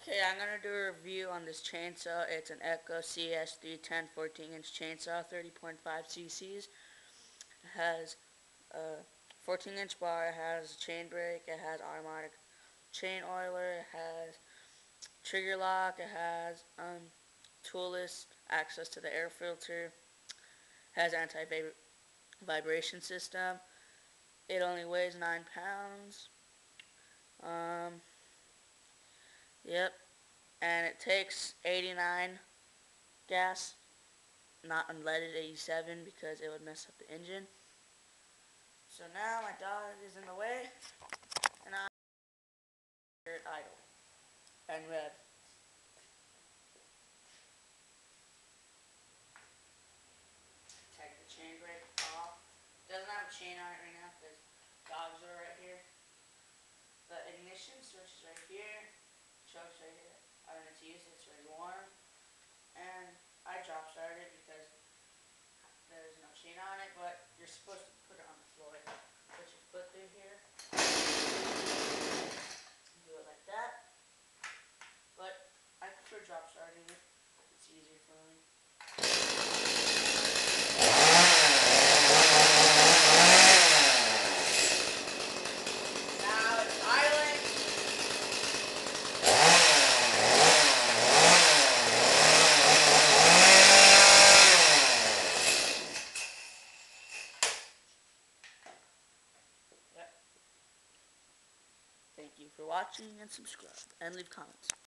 Okay, I'm going to do a review on this chainsaw. It's an Echo CS310 14-inch chainsaw, 30.5 cc's. It has a 14-inch bar, it has a chain brake, it has automatic chain oiler, it has trigger lock, it has toolless access to the air filter, has anti-vibration system. It only weighs 9 pounds. Yep. And it takes 89 gas, not unleaded 87 because it would mess up the engine. So now my dog is in the way and I'm idle and red. Take the chain brake off. Doesn't have a chain on it right now because dogs are right here. The ignition switch is right here. Choke's right here. I don't need to use it, it's already warm. And I drop started it because there's no chain on it, but you're supposed to put it on the floor. Put your foot through here. Do it like that. But I prefer drop starting it. It's easier for me. Now it's idling. Yep. Thank you for watching and subscribe and leave comments.